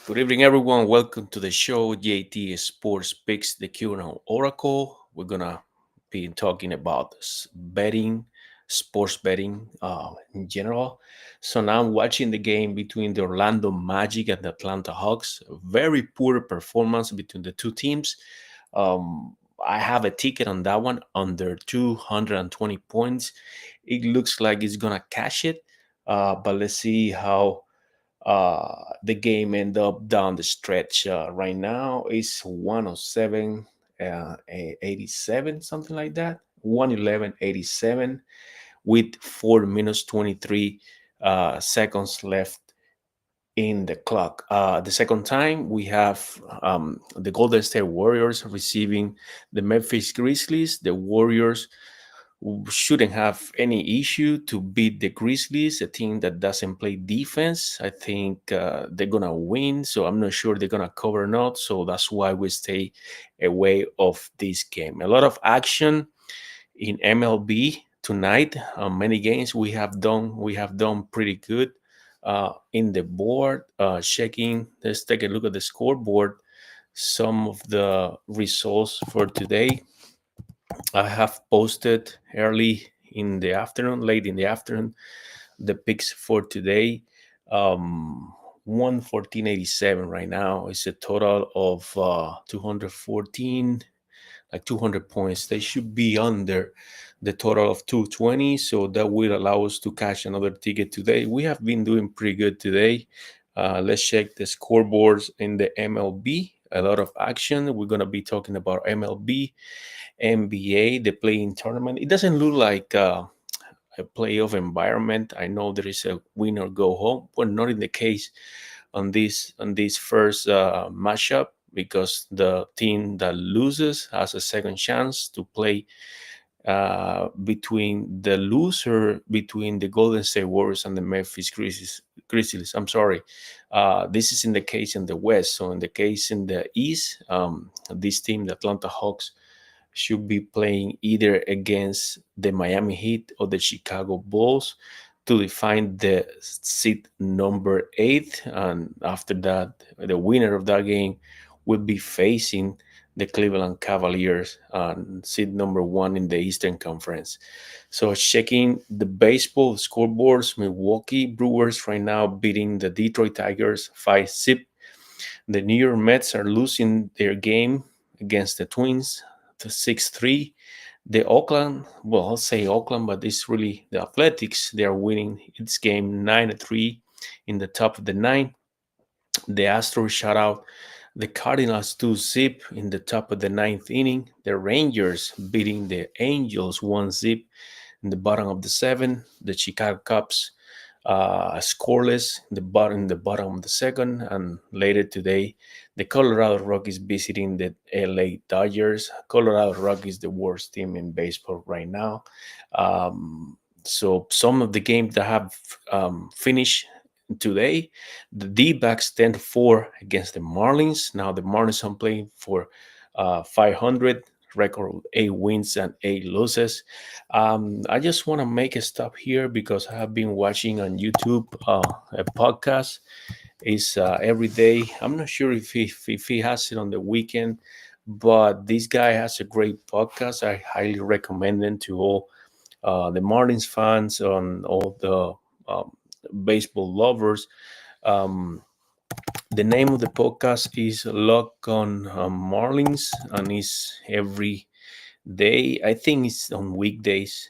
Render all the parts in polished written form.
Good evening, everyone. Welcome to the show, JT Sports Picks, the Cuban Oracle. We're gonna be talking about betting, sports betting in general. So now I'm watching the game between the Orlando Magic and the Atlanta Hawks. Very poor performance between the two teams. I have a ticket on that one under 220 points. It looks like it's gonna cash it, but let's see how the game end up down the stretch. Right now is 107, 87, something like that. 111.87 with 4 minutes 23 seconds left in the clock. The second time, we have the Golden State Warriors receiving the Memphis Grizzlies. The Warriors shouldn't have any issue to beat the Grizzlies, a team that doesn't play defense. I think they're gonna win, so I'm not sure they're gonna cover or not. So that's why we stay away of this game. A lot of action in MLB tonight. Many games we have done pretty good in the board. Checking, let's take a look at the scoreboard. Some of the results for today. I have posted early in the afternoon, late in the afternoon, the picks for today. Um, 114.87 right now. It's a total of 214, like 200 points. They should be under the total of 220, so that will allow us to cash another ticket today. We have been doing pretty good today. Let's check the scoreboards in the MLB. A lot of action. We're going to be talking about MLB, NBA, the playing tournament. It doesn't look like a playoff environment. I know there is a win or go home, but not in the case on this first matchup, because the team that loses has a second chance to play between the loser between the Golden State Warriors and the Memphis Grizzlies. I'm sorry. This is in the case in the West. So in the case in the East, this team, the Atlanta Hawks, should be playing either against the Miami Heat or the Chicago Bulls to define the seed number 8. And after that, the winner of that game will be facing the Cleveland Cavaliers, seed number 1 in the Eastern Conference. So checking the baseball scoreboards, Milwaukee Brewers right now beating the Detroit Tigers 5-zip. The New York Mets are losing their game against the Twins to 6-3. The Oakland, well, I'll say Oakland, but it's really the Athletics. They are winning its game 9-3 in the top of the ninth. The Astros shut out the Cardinals 2-zip in the top of the ninth inning. The Rangers beating the Angels 1-zip in the bottom of the seventh. The Chicago Cubs scoreless in the bottom of the second. And later today, the Colorado Rockies visiting the LA Dodgers. Colorado Rockies, the worst team in baseball right now. So some of the games that have finished today, the D-backs 10-4 against the Marlins. Now the Marlins are playing for 500, record of 8 wins and 8 losses. I just want to make a stop here because I have been watching on YouTube a podcast. Is every day. I'm not sure if he has it on the weekend, but this guy has a great podcast. I highly recommend it to all the Marlins fans, on all the baseball lovers. Um, the name of the podcast is Lock on Marlins, and it's every day. I think it's on weekdays.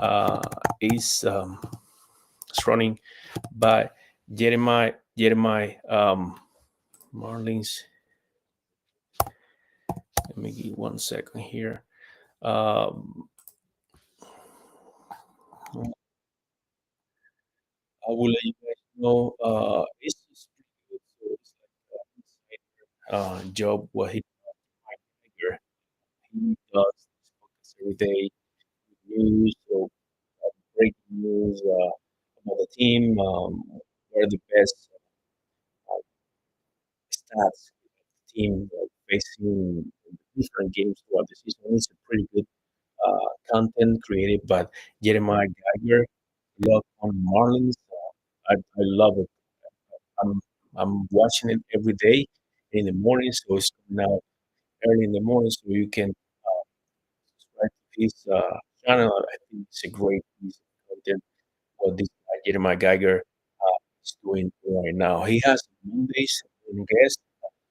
Uh, it's, um, it's running by Jeremiah Marlins. Let me give 1 second here. Um, I will let you guys know. It's pretty good. So it's like job what he does. He does this podcast every day. News, so breaking news about the team. What are the best uh, stats of the team facing different games throughout the season. It's a pretty good content created by Jeremiah Geiger. Love on Marlins. I love it. I'm watching it every day in the morning, so it's now early in the morning, so you can subscribe to this channel. I think it's a great piece of content what this guy, Jeremiah Geiger, is doing right now. He has Mondays and guest,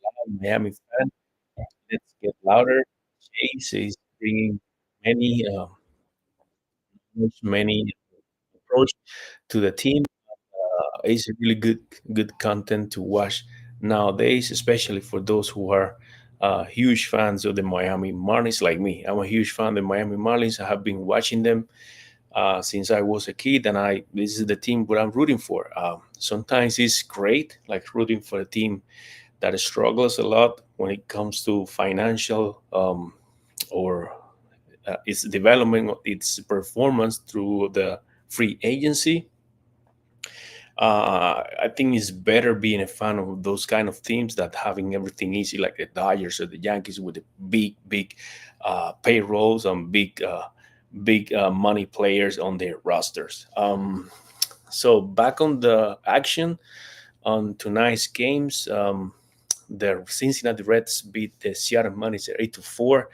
loud Miami fan. Let's get louder. Chase is bringing many, many approach to the team. It's really good content to watch nowadays, especially for those who are huge fans of the Miami Marlins, like me. I'm a huge fan of the Miami Marlins. I have been watching them since I was a kid, and I this is the team what I'm rooting for. Sometimes it's great, like rooting for a team that struggles a lot when it comes to financial or its development, its performance through the free agency. I think it's better being a fan of those kind of teams that having everything easy, like the Dodgers or the Yankees with the big payrolls and big money players on their rosters. So back on the action on tonight's games, the Cincinnati Reds beat the Seattle Mariners 8-4.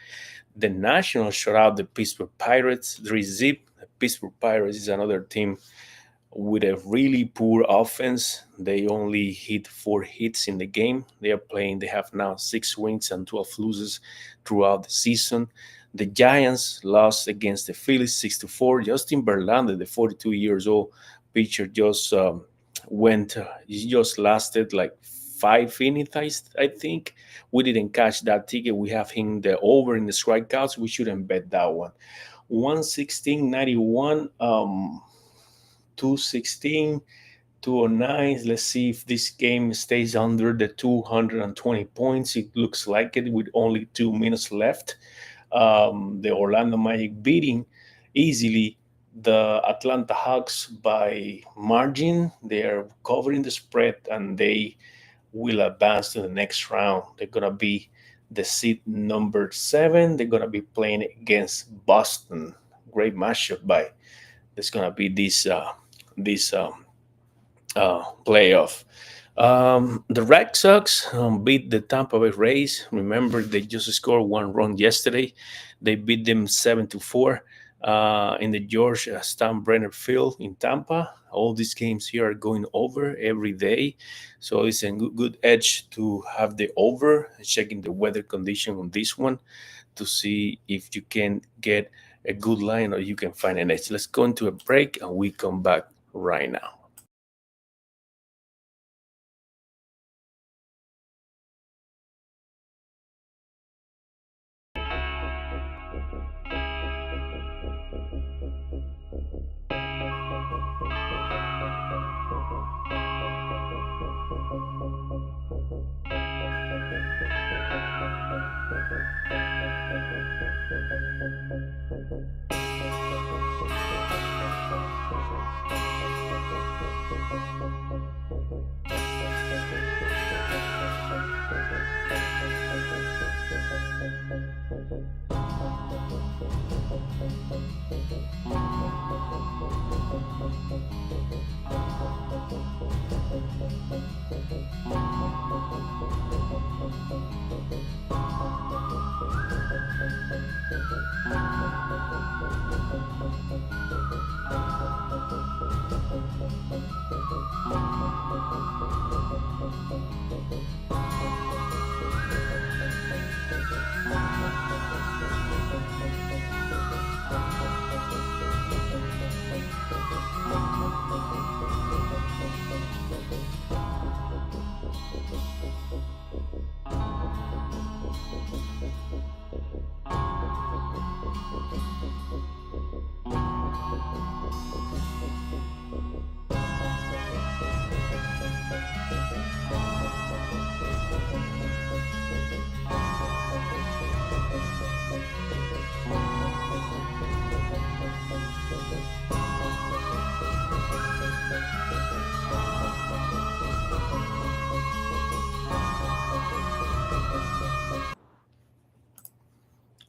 The Nationals shut out the Pittsburgh Pirates 3-zip. The Pittsburgh Pirates is another team with a really poor offense. They only hit 4 hits in the game. They are playing, they have now 6 wins and 12 losses throughout the season. The Giants lost against the Phillies 6-4. Justin Verlander, the 42 years old pitcher, just he just lasted like 5 innings, I think. We didn't catch that ticket. We have him the over in the strikeouts. We shouldn't bet that one. 116.91. 216, 209. Let's see if this game stays under the 220 points. It looks like it with only 2 minutes left. The Orlando Magic beating easily the Atlanta Hawks by margin. They are covering the spread and they will advance to the next round. They're going to be the seed number 7. They're going to be playing against Boston. Great matchup by there's gonna be this playoff. The Red Sox beat the Tampa Bay Rays. Remember, they just scored 1 run yesterday. They beat them 7-4 in the George Steinbrenner Field in Tampa. All these games here are going over every day, so it's a good edge to have the over. Checking the weather condition on this one to see if you can get a good line or you can find an edge. Let's go into a break and we come back right now.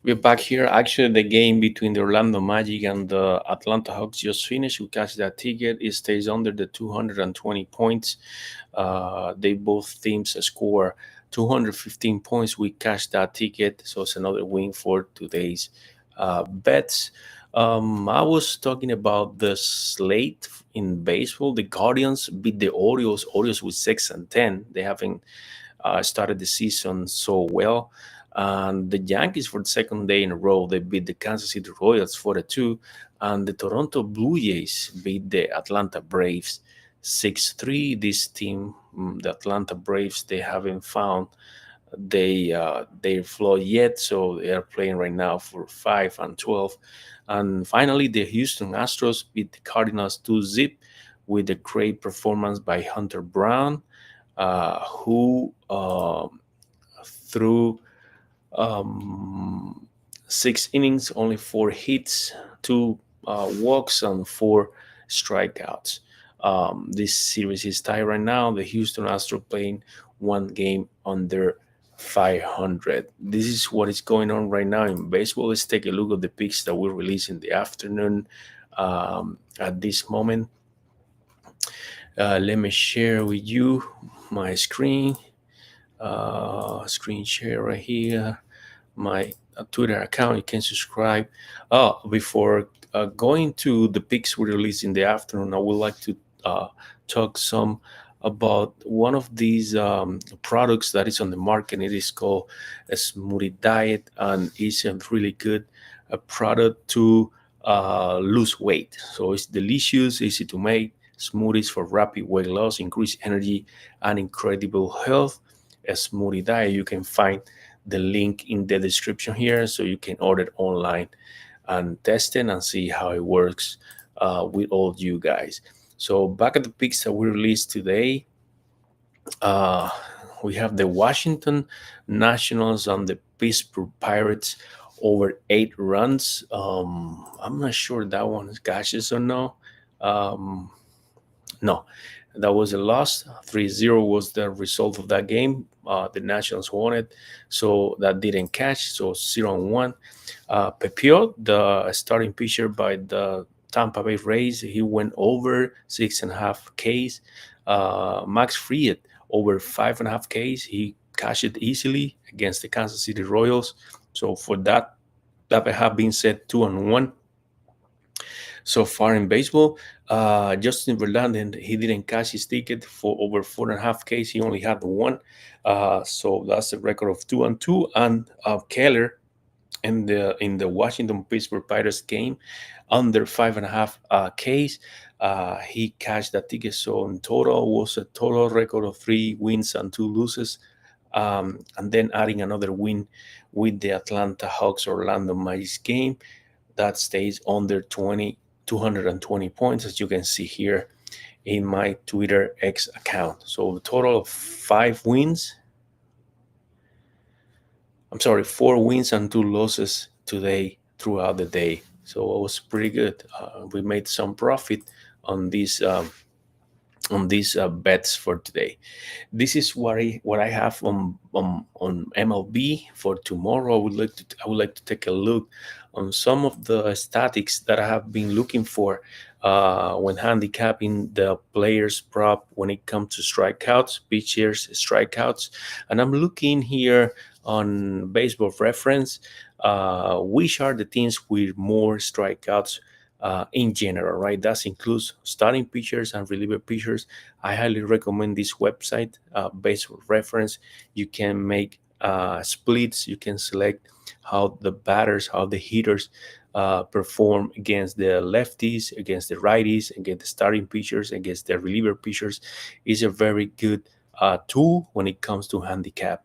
We're back here. Actually, the game between the Orlando Magic and the Atlanta Hawks just finished. We catch that ticket. It stays under the 220 points. They both teams score 215 points. We cash that ticket, so it's another win for today's bets. I was talking about the slate in baseball. The Guardians beat the Orioles. Orioles with 6-10. They haven't started the season so well. And the Yankees, for the second day in a row, they beat the Kansas City Royals 4-2, and the Toronto Blue Jays beat the Atlanta Braves 6-3. This team, the Atlanta Braves, they haven't found their flow yet, so they are playing right now for 5-12. And finally, the Houston Astros beat the Cardinals 2-zip with a great performance by Hunter Brown, who threw um, 6 innings, only 4 hits, 2 walks, and 4 strikeouts. This series is tied right now. The Houston Astros playing one game under 500. This is what is going on right now in baseball. Let's take a look at the picks that we release in the afternoon. At this moment, let me share with you my screen share right here, my Twitter account. You can subscribe. Before going to the picks we release in the afternoon, I would like to talk some about one of these products that is on the market. It is called a Smoothie Diet, and it's a really good product to lose weight. So it's delicious, easy to make smoothies for rapid weight loss, increased energy, and incredible health. A Smoothie Diet, you can find the link in the description here, so you can order it online and test it and see how it works with all you guys. So back at the picks that we released today, uh, we have the Washington Nationals and the Pittsburgh Pirates over 8 runs. I'm not sure that one catches or no. Um, no, that was a loss. 3-0 was the result of that game. The Nationals won it, so that didn't catch. So 0-1. Pepio, the starting pitcher by the Tampa Bay Rays, he went over 6.5 Ks. Max Fried over 5.5 Ks. He cashed it easily against the Kansas City Royals. So for that, that have been said 2-1 so far in baseball. Justin Verlander, he didn't cash his ticket for over 4.5 Ks. He only had one. So that's a record of 2-2. And Keller in the Washington Pittsburgh Pirates game under 5.5 Ks. He cashed that ticket. So in total was a total record of 3 wins and 2 losses. And then adding another win with the Atlanta Hawks Orlando Magic game that stays under 220 points, as you can see here in my Twitter X account. So a total of 5 wins. I'm sorry, 4 wins and 2 losses today throughout the day. So it was pretty good. We made some profit on these bets for today. This is what I have on MLB for tomorrow. I would like to take a look on some of the statistics that I have been looking for when handicapping the players prop when it comes to strikeouts, pitchers, strikeouts, and I'm looking here on Baseball Reference. Which are the teams with more strikeouts in general, right? That includes starting pitchers and reliever pitchers. I highly recommend this website, Baseball Reference. You can make splits. You can select how the batters, how the hitters perform against the lefties, against the righties, against the starting pitchers, against the reliever pitchers. Is a very good tool when it comes to handicap.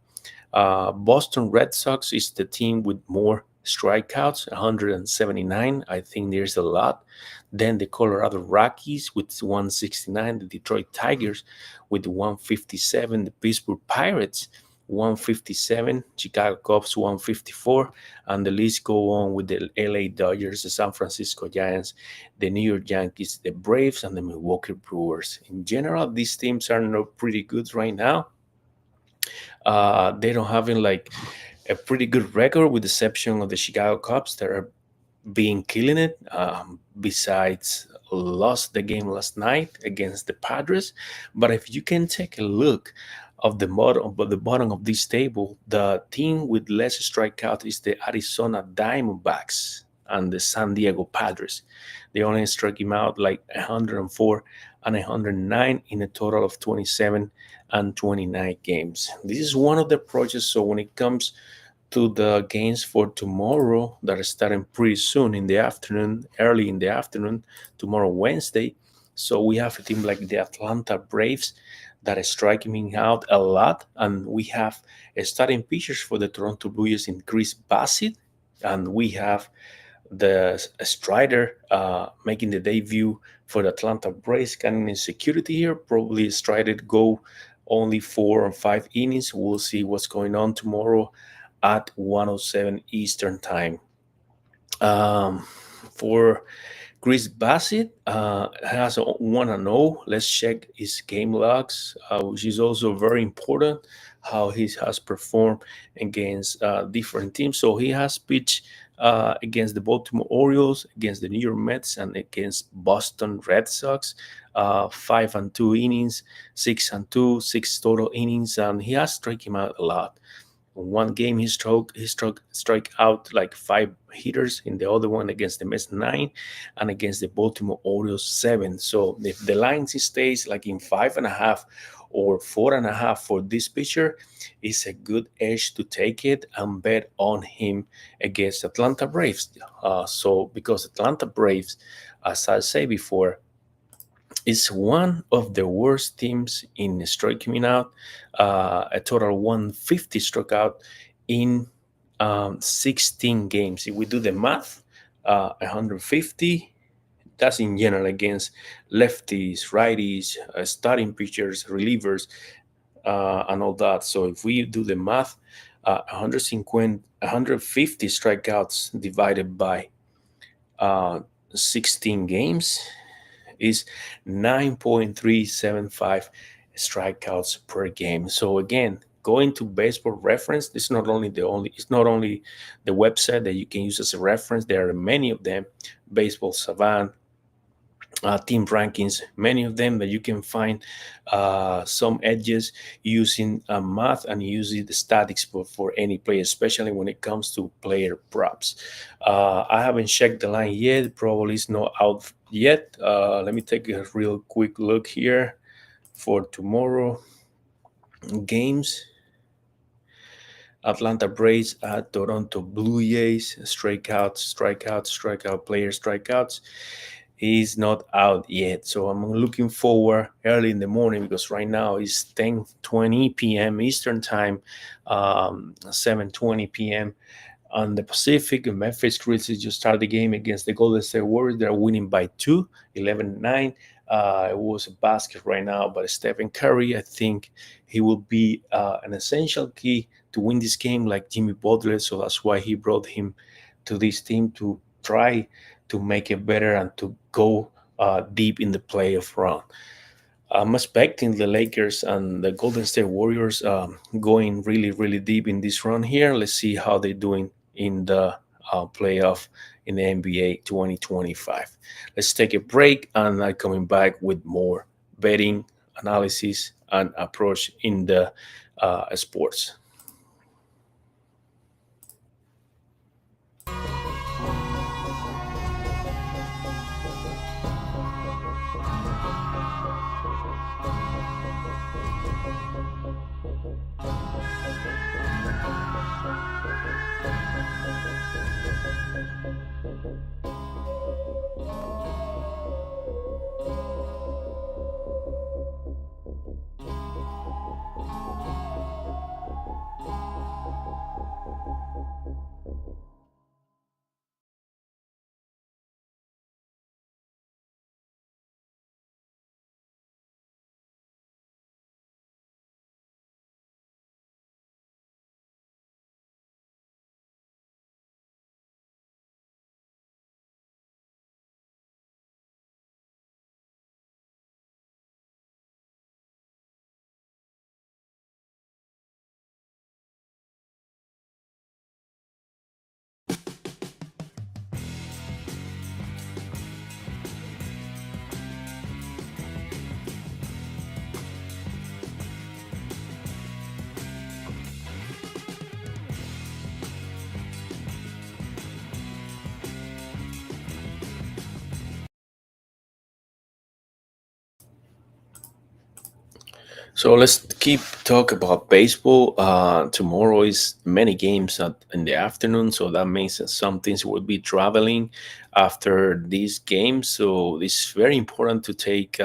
Boston Red Sox is the team with more strikeouts, 179. I think there's a lot. Then the Colorado Rockies with 169, the Detroit Tigers with 157, the Pittsburgh Pirates 157, Chicago Cubs 154, and the list go on with the LA Dodgers, the San Francisco Giants, the New York Yankees, the Braves, and the Milwaukee Brewers. In general, these teams are not pretty good right now. They don't have like a pretty good record with the exception of the Chicago Cubs that are being killing it. Besides, lost the game last night against the Padres. But if you can take a look of the bottom of this table, the team with less strikeout is the Arizona Diamondbacks and the San Diego Padres. They only struck him out like 104 and 109 in a total of 27 and 29 games. This is one of the approaches. So when it comes to the games for tomorrow that are starting pretty soon in the afternoon, early in the afternoon, tomorrow, Wednesday. So we have a team like the Atlanta Braves that is striking out a lot. And we have starting pitchers for the Toronto Blue Jays in Chris Bassett. And we have the Strider making the debut for the Atlanta Braves, kind of insecurity here. Probably Strider go only 4 or 5 innings. We'll see what's going on tomorrow at 1:07 Eastern time. For Chris Bassett has a 1-0. Let's check his game logs, which is also very important. How he has performed against different teams. So he has pitched against the Baltimore Orioles, against the New York Mets, and against Boston Red Sox. 5-2 innings, 6-2, six total innings, and he has struck him out a lot. One game strike out like 5 hitters. In the other one against the Mets 9, and against the Baltimore Orioles 7. So if the line stays like in 5.5 or 4.5 for this pitcher, it's a good edge to take it and bet on him against Atlanta Braves. So because Atlanta Braves, as I say before, is one of the worst teams in striking out. A total 150 struck out in 16 games. If we do the math, 150, that's in general against lefties, righties, starting pitchers, relievers, and all that. So if we do the math, 150 strikeouts divided by 16 games is 9.375 strikeouts per game. So again, going to Baseball Reference, it's not only the website that you can use as a reference. There are many of them. Baseball Savant, team rankings, many of them that you can find some edges using math and using the statics for any player, especially when it comes to player props. I haven't checked the line yet. Probably it's not out yet. Let me take a real quick look here for tomorrow games. Atlanta Braves at Toronto Blue Jays. Strikeout, player strikeouts. He's not out yet. So I'm looking forward early in the morning, because right now it's 10:20 p.m. Eastern time, 7:20 p.m. on the Pacific. Memphis Grizzlies just started the game against the Golden State Warriors. They're winning by 2, 11-9. It was a basket right now, but Stephen Curry, I think he will be an essential key to win this game, like Jimmy Butler. So that's why he brought him to this team, to try to make it better and to go deep in the playoff run. I'm expecting the Lakers and the Golden State Warriors going really, really deep in this run here. Let's see how they're doing in the playoff in the NBA 2025. Let's take a break, and I'm coming back with more betting analysis and approach in the sports. So let's keep talk about baseball. Tomorrow is many games in the afternoon, so that means that some things will be traveling after these games. So it's very important to take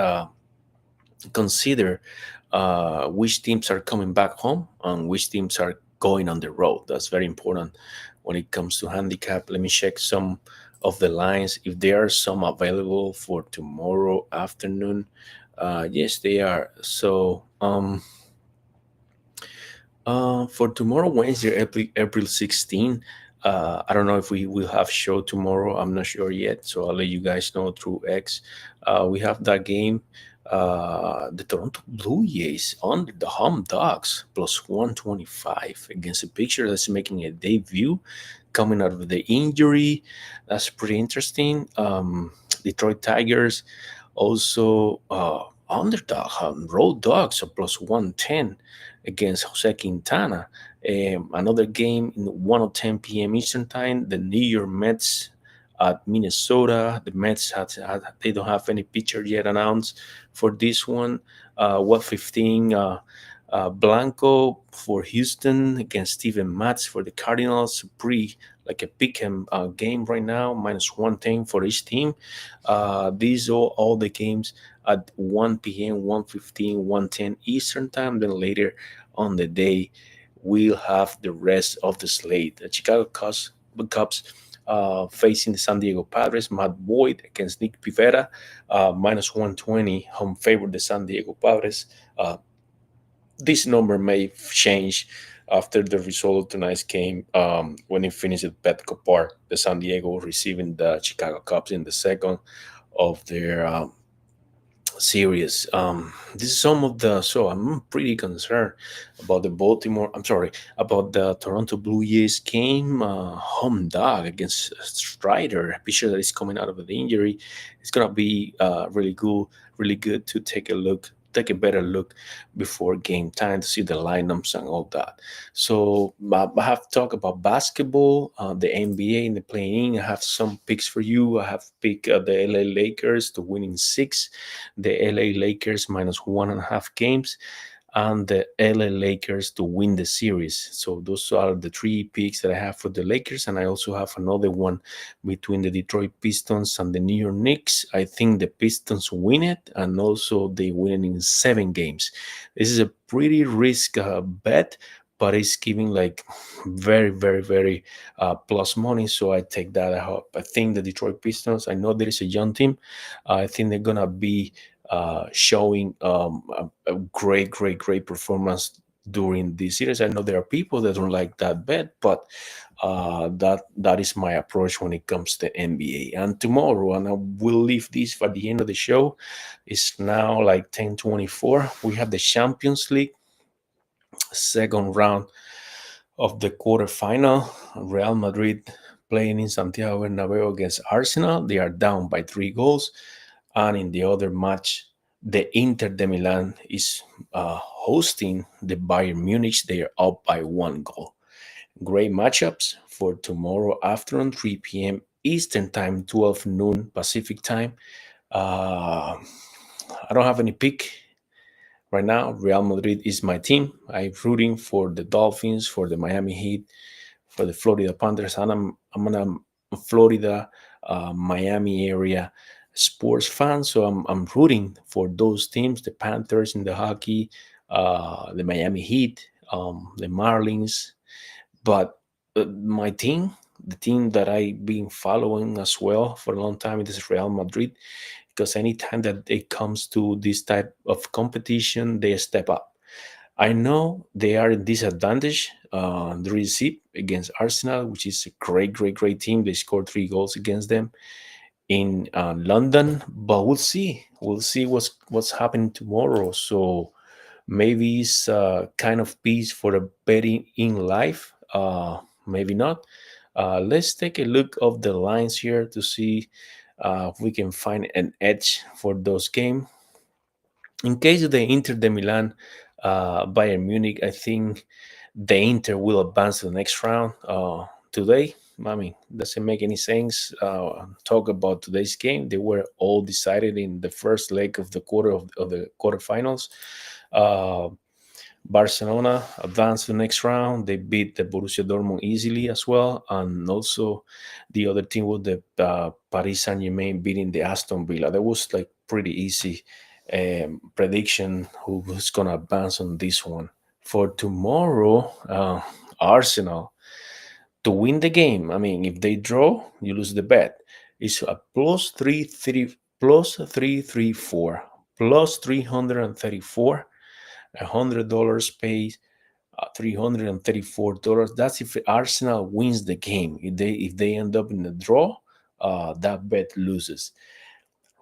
consider which teams are coming back home and which teams are going on the road. That's very important when it comes to handicap. Let me check some of the lines if there are some available for tomorrow afternoon. Yes, they are. So for tomorrow, Wednesday, April 16, I don't know if we will have show tomorrow. I'm not sure yet, so I'll let you guys know through X. We have that game. The Toronto Blue Jays on the home dogs plus 125 against a pitcher that's making a debut coming out of the injury. That's pretty interesting. Detroit Tigers also underdog road dogs so plus 110 against Jose Quintana. Another game in 1:10 p.m. Eastern Time. The New York Mets at Minnesota. The Mets they don't have any pitcher yet announced for this one. What 15? Blanco for Houston against Steven Matz for the Cardinals. Pretty like a pick 'em game right now, minus 110 for each team. These are all the games at 1 p.m., 1:15, 1:10 Eastern Time. Then later on the day, we'll have the rest of the slate. The Chicago Cubs facing the San Diego Padres. Matt Boyd against Nick Pivetta, minus 120, home favorite the San Diego Padres. This number may change after the result of tonight's game when it finished at Petco Park, the San Diego receiving the Chicago Cubs in the second of their series. This is some of the so I'm pretty concerned about the Baltimore. I'm sorry about the Toronto Blue Jays game home dog against Strider, a pitcher that is coming out of an injury. It's gonna be really good to take a better look before game time to see the lineups and all that. So I have talked about basketball, the NBA and the playing. I have some picks for you. I have picked the LA Lakers to win in six, the LA Lakers minus 1.5 games, and the LA Lakers to win the series. So those are the three picks that I have for the Lakers, and I also have another one between the Detroit Pistons and the New York Knicks. I think the Pistons win it, and also they win in 7 games. This is a pretty risk bet, but it's giving like very plus money. So I take that. I think the Detroit Pistons. I know there is a young team. I think they're gonna be showing a great performance during this series. I know there are people that don't like that bet, but that is my approach when it comes to NBA. And tomorrow, and I will leave this for the end of the show. It's now like 10:24. We have the Champions League second round of the quarterfinal. Real Madrid playing in Santiago Bernabeu against Arsenal. They are down by 3 goals. And in the other match, the Inter de Milan is hosting the Bayern Munich. They are up by 1 goal. Great matchups for tomorrow afternoon, 3 p.m. Eastern Time, 12 noon Pacific Time. Uh, I don't have any pick right now. Real Madrid is my team. I'm rooting for the Dolphins, for the Miami Heat, for the Florida Panthers, and I'm a Florida, Miami area sports fan, so I'm rooting for those teams: the Panthers in the hockey, the Miami Heat, the Marlins. But my team, the team that I've been following as well for a long time, it is Real Madrid, because anytime that it comes to this type of competition, they step up. I know they are in disadvantage. The receipt against Arsenal, which is a great team. They scored 3 goals against them in London, but we'll see. We'll see what's happening tomorrow. So maybe it's kind of piece for a betting in life. Maybe not. Let's take a look of the lines here to see if we can find an edge for those games. In case of the Inter de Milan, Bayern Munich, I think the Inter will advance to the next round today. I mean, doesn't make any sense. Talk about today's game. They were all decided in the first leg of the quarterfinals. Uh, Barcelona advanced to the next round. They beat the Borussia Dortmund easily as well, and also the other team was the Paris Saint Germain beating the Aston Villa. That was like pretty easy prediction who was gonna advance on this one. For tomorrow, Arsenal to win the game. I mean, if they draw, you lose the bet. It's a plus 334 plus 334. $100 pays $334. That's if Arsenal wins the game. If they end up in the draw, that bet loses.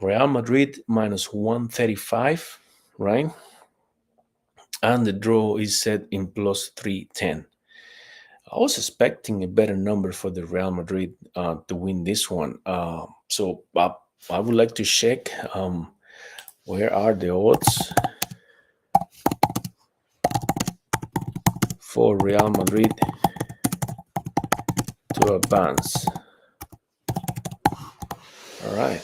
Real Madrid minus 135, right? And the draw is set in plus 310. I was expecting a better number for the Real Madrid to win this one. So I would like to check where are the odds for Real Madrid to advance. All right.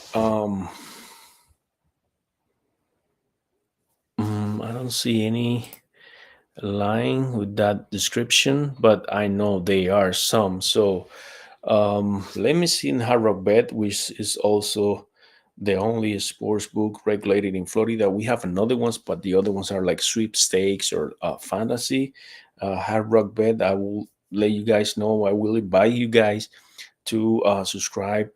I don't see any line with that description, but I know there are some. So let me see in Hard Rock Bet, which is also the only sports book regulated in Florida. We have another ones, but the other ones are like sweepstakes or fantasy. Hard Rock Bet, I will let you guys know. I will invite you guys to subscribe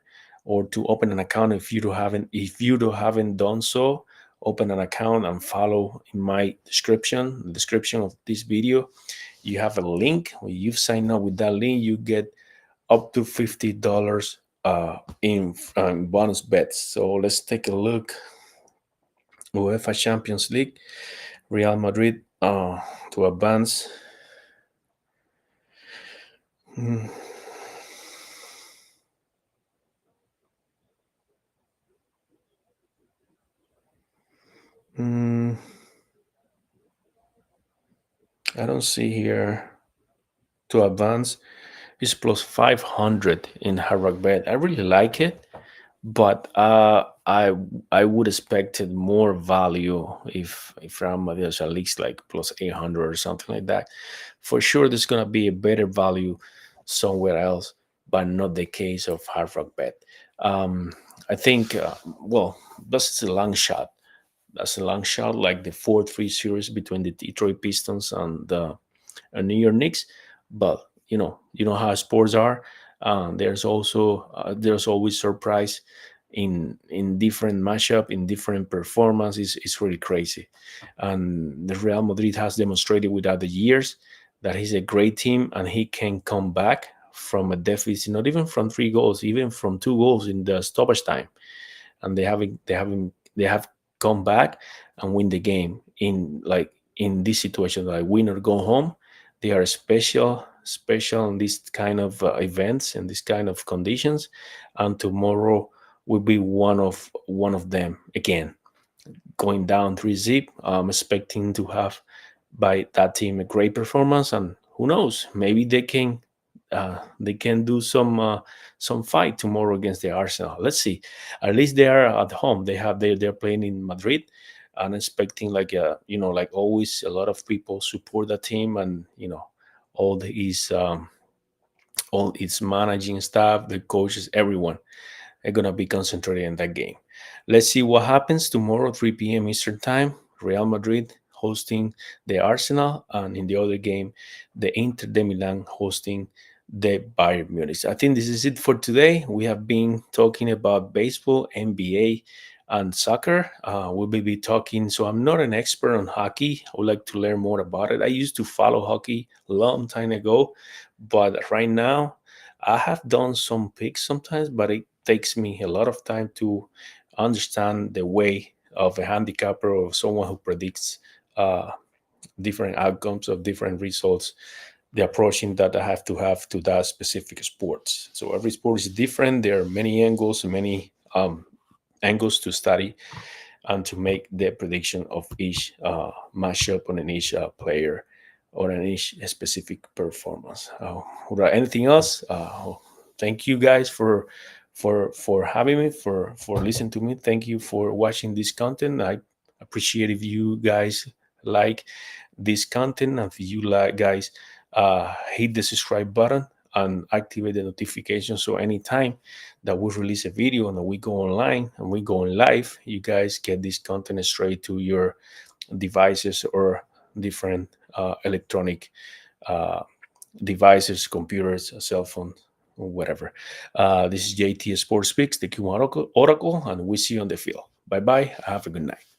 or to open an account if you don't haven't done so. Open an account and follow in my description of this video. You have a link. When you sign up with that link, you get up to $50 in bonus bets. So let's take a look. UEFA Champions League, Real Madrid to advance. Mm, mm, I don't see here to advance. It's plus 500 in Hard Rock Bet. I really like it, but I would expected more value if Real Madrid is at least like plus 800 or something like that. For sure, there's gonna be a better value somewhere else, but not the case of Hard Rock Bet. Um, I think well, that's a long shot. That's a long shot, like the 4-3 series between the Detroit Pistons and the New York Knicks. But you know how sports are. There's always surprise in different matchup, in different performances. It's really crazy, and the Real Madrid has demonstrated without the years that he's a great team and he can come back from a deficit, not even from 3 goals, even from 2 goals in the stoppage time, and they have come back and win the game in this situation, like win or go home. They are special in this kind of events and this kind of conditions, and tomorrow will be one of them again, going down 3-zip. I'm expecting to have by that team a great performance, and who knows, maybe they can do some fight tomorrow against the Arsenal. Let's see. At least they are at home. They're playing in Madrid, and expecting like always, a lot of people support the team, and all its managing staff, the coaches, everyone are gonna be concentrated in that game. Let's see what happens tomorrow, 3 p.m. Eastern Time. Real Madrid hosting the Arsenal, and in the other game, the Inter de Milan hosting the Bayern Munich. I think this is it for today. We have been talking about baseball, NBA, and soccer. We will be talking. So I'm not an expert on hockey. I would like to learn more about it. I used to follow hockey a long time ago, but right now I have done some picks sometimes, but it takes me a lot of time to understand the way of a handicapper or someone who predicts uh, different outcomes of different results, the approaching that I have to that specific sports. So every sport is different. There are many angles, many angles to study and to make the prediction of each matchup on an each player or an each specific performance. Without anything else, thank you guys for having me, for listening to me. Thank you for watching this content. I appreciate if you guys like this content, and if you like, guys, hit the subscribe button and activate the notification, so anytime that we release a video and we go online and we go live, you guys get this content straight to your devices or different electronic uh, devices, computers, cell phone, whatever. This is JT Sports Picks, the Cuban Oracle, and we see you on the field. Bye bye. Have a good night.